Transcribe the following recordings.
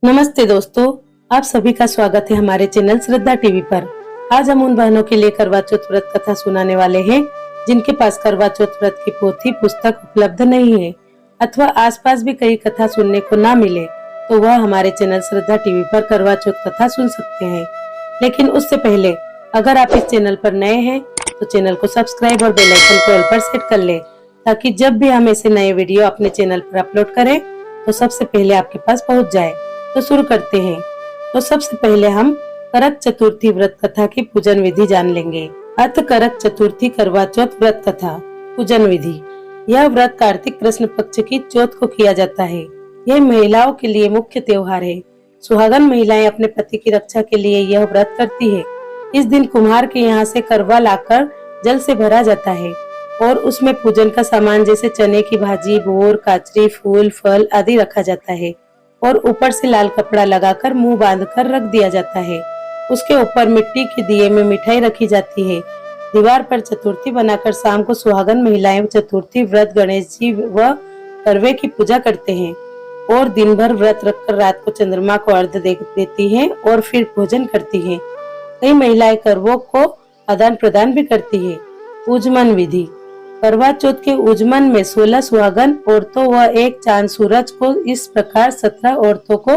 नमस्ते दोस्तों, आप सभी का स्वागत है हमारे चैनल श्रद्धा टीवी पर। आज हम उन बहनों के लिए करवा चौथ व्रत कथा सुनाने वाले हैं जिनके पास करवा चौथ व्रत की पोथी पुस्तक उपलब्ध नहीं है अथवा आसपास भी कई कथा सुनने को ना मिले तो वह हमारे चैनल श्रद्धा टीवी पर करवा चौथ कथा सुन सकते हैं। लेकिन उससे पहले अगर आप इस चैनल पर नए हैं तो चैनल को सब्सक्राइब और बेल आइकन को ऑल पर सेट कर ले, ताकि जब भी हम ऐसे नए वीडियो अपने चैनल पर अपलोड करें तो सबसे पहले आपके पास पहुंच जाए। तो शुरू करते हैं। तो सबसे पहले हम करक चतुर्थी व्रत कथा की पूजन विधि जान लेंगे। अथ करक चतुर्थी करवा चौथ व्रत कथा पूजन विधि। यह व्रत कार्तिक कृष्ण पक्ष की चौथ को किया जाता है। यह महिलाओं के लिए मुख्य त्योहार है। सुहागन महिलाएं अपने पति की रक्षा के लिए यह व्रत करती है। इस दिन कुम्हार के यहाँ से करवा लाकर जल से भरा जाता है और उसमें पूजन का सामान जैसे चने की भाजी, बोर, काचरी, फूल, फल आदि रखा जाता है और ऊपर से लाल कपड़ा लगाकर मुंह बांधकर रख दिया जाता है। उसके ऊपर मिट्टी के दिए में मिठाई रखी जाती है। दीवार पर चतुर्थी बनाकर शाम को सुहागन महिलाएं चतुर्थी व्रत गणेश जी व करवे की पूजा करते हैं और दिन भर व्रत रखकर रात को चंद्रमा को अर्घ्य देती हैं और फिर भोजन करती हैं। कई महिलाएं करवों को आदान प्रदान भी करती है। पूजमन विधि। करवा चौथ के उजमन में 16 सुहागन औरतों व एक चांद सूरज को इस प्रकार 17 औरतों को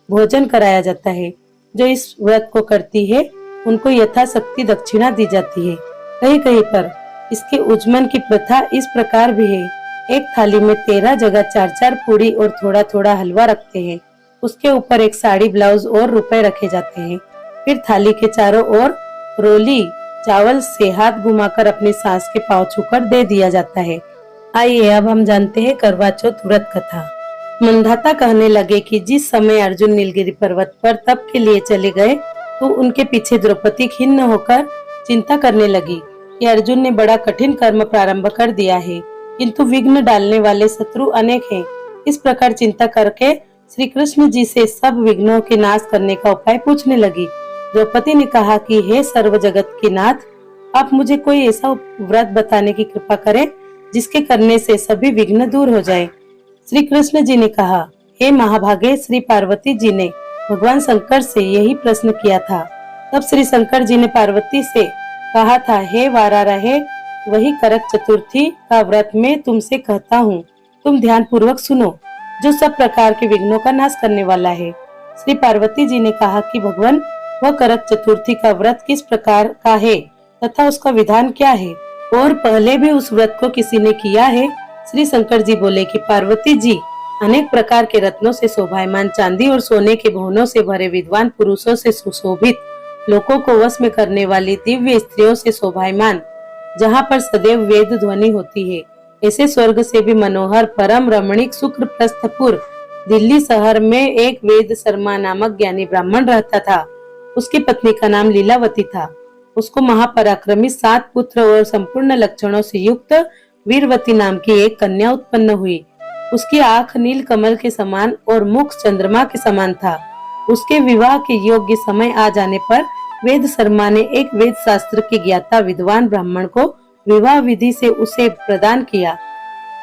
भोजन कराया जाता है। जो इस व्रत को करती है उनको यथाशक्ति दक्षिणा दी जाती है। कहीं कहीं पर इसके उजमन की प्रथा इस प्रकार भी है। एक थाली में 13 जगह 4-4 पूड़ी और थोड़ा थोड़ा हलवा रखते हैं। उसके ऊपर एक साड़ी, ब्लाउज और रुपए रखे जाते हैं। फिर थाली के चारों ओर रोली चावल से हाथ घुमाकर अपनी सास के पांव छूकर दे दिया जाता है। आइए अब हम जानते हैं करवा चौथ व्रत कथा। मंधाता कहने लगे कि जिस समय अर्जुन नीलगिरी पर्वत पर तप के लिए चले गए तो उनके पीछे द्रौपदी खिन्न होकर चिंता करने लगी कि अर्जुन ने बड़ा कठिन कर्म प्रारंभ कर दिया है, किंतु विघ्न डालने वाले शत्रु अनेक हैं। इस प्रकार चिंता करके श्री कृष्ण जी से सब विघ्नों के नाश करने का उपाय पूछने लगी। द्रौपदी ने कहा कि हे सर्व जगत के नाथ, आप मुझे कोई ऐसा व्रत बताने की कृपा करें जिसके करने से सभी विघ्न दूर हो जाए। श्री कृष्ण जी ने कहा, हे महाभागे, श्री पार्वती जी ने भगवान शंकर से यही प्रश्न किया था। तब श्री शंकर जी ने पार्वती से कहा था, हे वारा रहे, वही करक चतुर्थी का व्रत मैं तुमसे कहता हूँ, तुम ध्यान पूर्वक सुनो, जो सब प्रकार के विघ्नों का नाश करने वाला है। श्री पार्वती जी ने कहा कि भगवान, वह करक चतुर्थी का व्रत किस प्रकार का है तथा उसका विधान क्या है और पहले भी उस व्रत को किसी ने किया है। श्री शंकर जी बोले कि पार्वती जी, अनेक प्रकार के रत्नों से शोभायमान, चांदी और सोने के भवनों से भरे, विद्वान पुरुषों से सुशोभित, लोगों को वश में करने वाली दिव्य स्त्रियों से शोभायमान, जहाँ पर सदैव वेद ध्वनि होती है, ऐसे स्वर्ग से भी मनोहर परम रमणीक शुक्र प्रस्थपुर दिल्ली शहर में एक वेद शर्मा नामक ज्ञानी ब्राह्मण रहता था। उसकी पत्नी का नाम लीलावती था। उसको महापराक्रमी 7 पुत्र और संपूर्ण लक्षणों से युक्त वीरवती नाम की एक कन्या उत्पन्न हुई। उसकी आंख नील कमल के समान और मुख चंद्रमा के समान था। उसके विवाह के योग्य समय आ जाने पर वेद शर्मा ने एक वेद शास्त्र के ज्ञाता विद्वान ब्राह्मण को विवाह विधि से उसे प्रदान किया।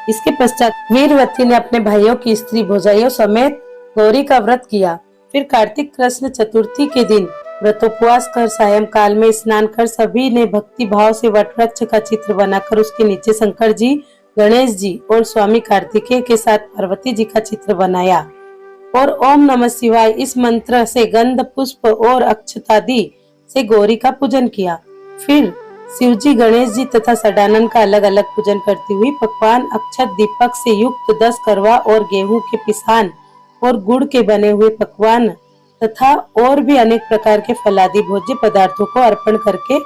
इसके पश्चात वीरवती ने अपने भाइयों की स्त्री भोजाइयों समेत गौरी का व्रत किया। फिर कार्तिक कृष्ण चतुर्थी के दिन व्रतोपवास कर सायंकाल में स्नान कर सभी ने भक्ति भाव से वटवृक्ष का चित्र बनाकर उसके नीचे शंकर जी, गणेश जी और स्वामी कार्तिकेय के साथ पार्वती जी का चित्र बनाया और ओम नमः शिवाय इस मंत्र से गंध, पुष्प और अक्षतादि से गौरी का पूजन किया। फिर शिव जी, गणेश जी तथा सडानन का अलग अलग पूजन करती हुई पकवान, अक्षत, दीपक से युक्त 10 करवा और गेहूं के पिसान और गुड़ के बने हुए पकवान तथा और भी अनेक प्रकार के फलादि भोज्य पदार्थों को अर्पण करके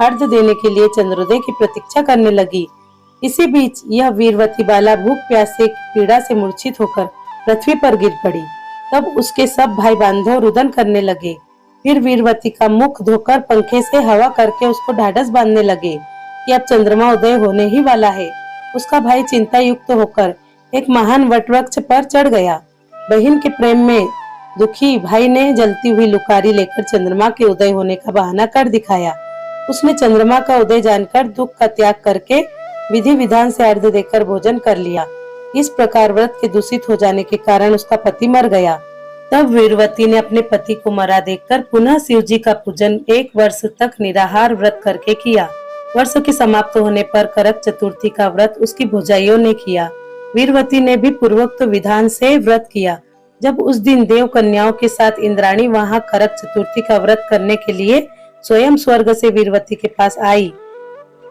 अर्घ्य देने के लिए चंद्रोदय की प्रतीक्षा करने लगी। इसी बीच यह वीरवती बाला भूख प्यास से पीड़ा से मूर्छित होकर पृथ्वी पर गिर पड़ी। तब उसके सब भाई बांधव रुदन करने लगे। फिर वीरवती का मुख धोकर पंखे से हवा करके उसको ढाढ़स बांधने लगे कि अब चंद्रमा उदय होने ही वाला है। उसका भाई चिंता युक्त होकर एक महान वटवृक्ष पर चढ़ गया। बहन के प्रेम में दुखी भाई ने जलती हुई लुकारी लेकर चंद्रमा के उदय होने का बहाना कर दिखाया। उसने चंद्रमा का उदय जानकर दुख का त्याग करके विधि विधान से अर्घ्य देकर भोजन कर लिया। इस प्रकार व्रत के दूषित हो जाने के कारण उसका पति मर गया। तब वीरवती ने अपने पति को मरा देखकर पुनः शिव जी का पूजन 1 वर्ष तक निराहार व्रत करके किया। वर्ष के समाप्त होने पर करक चतुर्थी का व्रत उसकी भौजाइयों ने किया। वीरवती ने भी पूर्वोक्त विधान से व्रत किया। जब उस दिन देव कन्याओं के साथ इंद्राणी वहां करक चतुर्थी का व्रत करने के लिए स्वयं स्वर्ग से वीरवती के पास आई,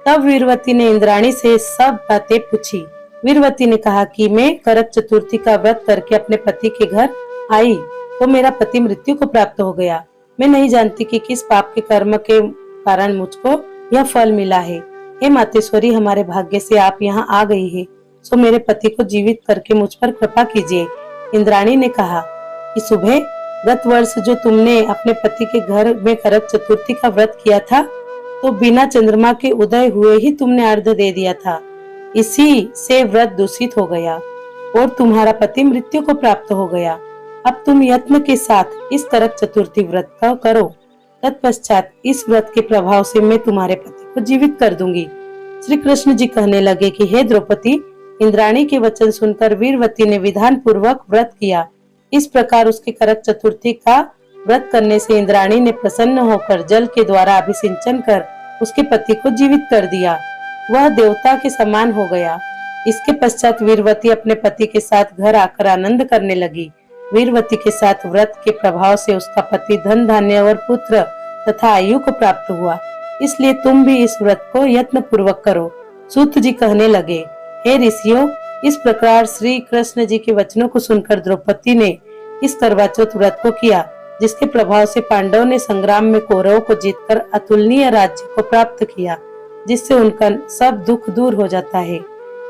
तब वीरवती ने इंद्राणी से सब बातें पूछी। वीरवती ने कहा कि मैं करक चतुर्थी का व्रत करके अपने पति के घर आई तो मेरा पति मृत्यु को प्राप्त हो गया। मैं नहीं जानती कि किस पाप के कर्म के कारण मुझको यह फल मिला है। हे मातेश्वरी, हमारे भाग्य से आप यहाँ आ गई है, सो मेरे पति को जीवित करके मुझ पर कृपा कीजिए। इंद्राणी ने कहा कि सुबह गत वर्ष जो तुमने अपने पति के घर में करक चतुर्थी का व्रत किया था, तो बिना चंद्रमा के उदय हुए ही तुमने अर्घ दे दिया था। इसी से व्रत दूषित हो गया और तुम्हारा पति मृत्यु को प्राप्त हो गया। अब तुम यत्न के साथ इस करक चतुर्थी व्रत का करो। तत्पश्चात इस व्रत के प्रभाव से मैं तुम्हारे पति को जीवित कर दूंगी। श्री कृष्ण जी कहने लगे कि हे द्रौपदी, इंद्राणी के वचन सुनकर वीरवती ने विधान पूर्वक व्रत किया। इस प्रकार उसके करक चतुर्थी का व्रत करने से इंद्राणी ने प्रसन्न होकर जल के द्वारा अभिसिंचन कर उसके पति को जीवित कर दिया। वह देवता के समान हो गया। इसके पश्चात वीरवती अपने पति के साथ घर आकर आनंद करने लगी। वीरवती के साथ व्रत के प्रभाव से उसका पति धन धान्य और पुत्र तथा आयु को प्राप्त हुआ। इसलिए तुम भी इस व्रत को यत्न पूर्वक करो। सूत जी कहने लगे, हे ऋषियों, इस प्रकार श्री कृष्ण जी के वचनों को सुनकर द्रौपदी ने इस करवा चौथ व्रत को किया, जिसके प्रभाव से पांडवों ने संग्राम में कौरवों को जीतकर अतुलनीय राज्य को प्राप्त किया, जिससे उनका सब दुख दूर हो जाता है।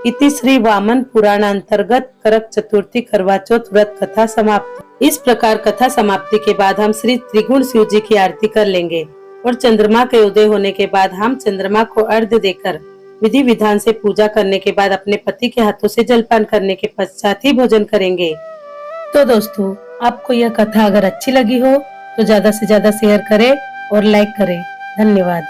इति श्री वामन पुराण अंतर्गत करक चतुर्थी करवा चौथ व्रत कथा समाप्त। इस प्रकार कथा समाप्ति के बाद हम श्री त्रिगुण शिव जी की आरती कर लेंगे और चंद्रमा के उदय होने के बाद हम चंद्रमा को अर्घ्य देकर विधि विधान से पूजा करने के बाद अपने पति के हाथों से जलपान करने के पश्चात ही भोजन करेंगे। तो दोस्तों, आपको यह कथा अगर अच्छी लगी हो तो ज्यादा से ज्यादा शेयर करें और लाइक करें। धन्यवाद।